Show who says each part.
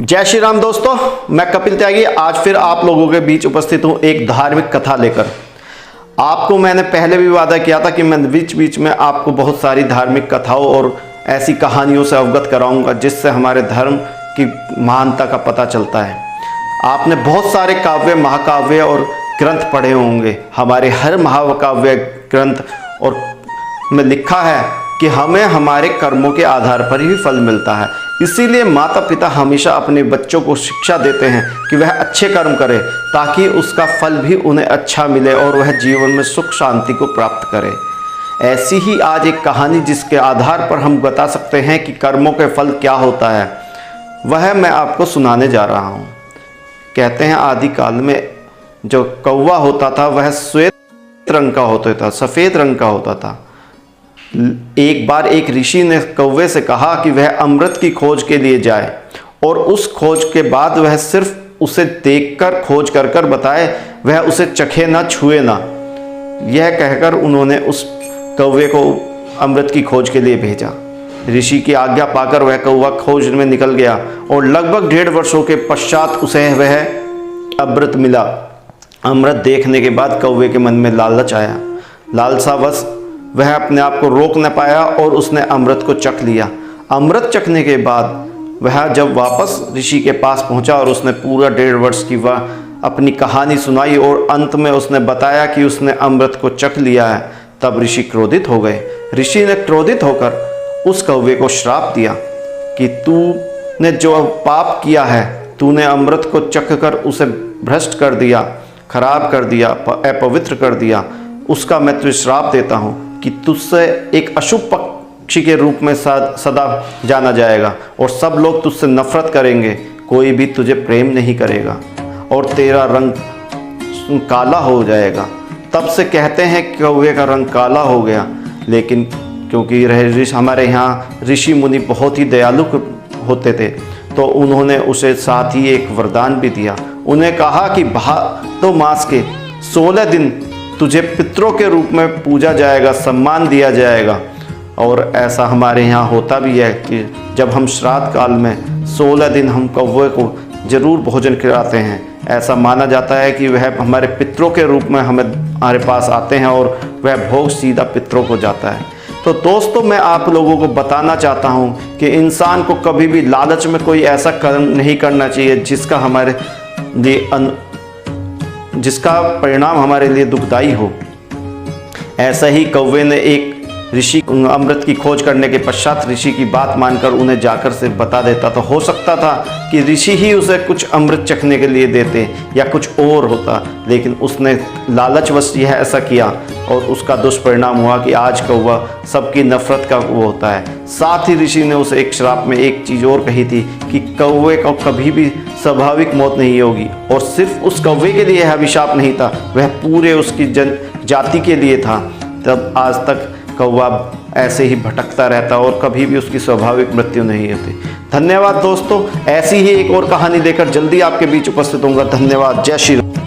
Speaker 1: जय श्री राम दोस्तों, मैं कपिल त्यागी आज फिर आप लोगों के बीच उपस्थित हूं एक धार्मिक कथा लेकर। आपको मैंने पहले भी वादा किया था कि मैं बीच बीच में आपको बहुत सारी धार्मिक कथाओं और ऐसी कहानियों से अवगत कराऊंगा जिससे हमारे धर्म की महानता का पता चलता है। आपने बहुत सारे काव्य, महाकाव्य और ग्रंथ पढ़े होंगे। हमारे हर महाकाव्य ग्रंथ और में लिखा है कि हमें हमारे कर्मों के आधार पर ही फल मिलता है। इसीलिए माता पिता हमेशा अपने बच्चों को शिक्षा देते हैं कि वह अच्छे कर्म करे ताकि उसका फल भी उन्हें अच्छा मिले और वह जीवन में सुख शांति को प्राप्त करे। ऐसी ही आज एक कहानी जिसके आधार पर हम बता सकते हैं कि कर्मों के फल क्या होता है, वह मैं आपको सुनाने जा रहा हूँ। कहते हैं आदि काल में जो कौवा होता था वह श्वेत रंग का होता था, सफ़ेद रंग का होता था। एक बार एक ऋषि ने कौवे से कहा कि वह अमृत की खोज के लिए जाए और उस खोज के बाद वह सिर्फ उसे देखकर खोज कर कर बताए, वह उसे चखे ना छुए ना। यह कहकर उन्होंने उस कौवे को अमृत की खोज के लिए भेजा। ऋषि की आज्ञा पाकर वह कौवा खोज में निकल गया और लगभग 1.5 वर्षों के पश्चात उसे वह अमृत मिला। अमृत देखने के बाद कौवे के मन में लालच आया। लालसावश वह अपने आप को रोक न पाया और उसने अमृत को चख लिया। अमृत चखने के बाद वह जब वापस ऋषि के पास पहुंचा और उसने पूरा 1.5 वर्ष की वह अपनी कहानी सुनाई और अंत में उसने बताया कि उसने अमृत को चख लिया है, तब ऋषि क्रोधित हो गए। ऋषि ने क्रोधित होकर उस कौवे को श्राप दिया कि तूने जो पाप किया है, तूने अमृत को चख कर उसे भ्रष्ट कर दिया, खराब कर दिया, अपवित्र कर दिया। उसका मैं तुझे श्राप देता हूँ कि तुझसे एक अशुभ पक्षी के रूप में सदा जाना जाएगा और सब लोग तुझसे नफरत करेंगे, कोई भी तुझे प्रेम नहीं करेगा और तेरा रंग काला हो जाएगा। तब से कहते हैं कौवे का रंग काला हो गया। लेकिन क्योंकि हमारे यहाँ ऋषि मुनि बहुत ही दयालु होते थे तो उन्होंने उसे साथ ही एक वरदान भी दिया। उन्हें कहा कि भादो मास के 16 दिन तुझे पितरों के रूप में पूजा जाएगा, सम्मान दिया जाएगा। और ऐसा हमारे यहाँ होता भी है कि जब हम श्राद्ध काल में 16 दिन हम कौवे को जरूर भोजन कराते हैं। ऐसा माना जाता है कि वह हमारे पितरों के रूप में हमारे पास आते हैं और वह भोग सीधा पितरों को जाता है। तो दोस्तों, मैं आप लोगों को बताना चाहता हूँ कि इंसान को कभी भी लालच में कोई ऐसा कर्म नहीं करना चाहिए जिसका परिणाम हमारे लिए दुखदाई हो। ऐसा ही कौवे ने एक ऋषि अमृत की खोज करने के पश्चात ऋषि की बात मानकर उन्हें जाकर से बता देता। तो हो सकता था कि ऋषि ही उसे कुछ अमृत चखने के लिए देते या कुछ और होता, लेकिन उसने लालचवश यह ऐसा किया और उसका दुष्परिणाम हुआ कि आज कौवा सबकी नफरत का वो होता है। साथ ही ऋषि ने उसे एक श्राप में एक चीज़ और कही थी कि कौवे को कभी भी स्वाभाविक मौत नहीं होगी। और सिर्फ उस कौवे के लिए यह अभिशाप नहीं था, वह पूरे उसकी जाति के लिए था। तब आज तक कौवा ऐसे ही भटकता रहता और कभी भी उसकी स्वाभाविक मृत्यु नहीं होती। धन्यवाद दोस्तों, ऐसी ही एक और कहानी लेकर जल्दी आपके बीच उपस्थित होऊंगा। धन्यवाद। जय श्री राम।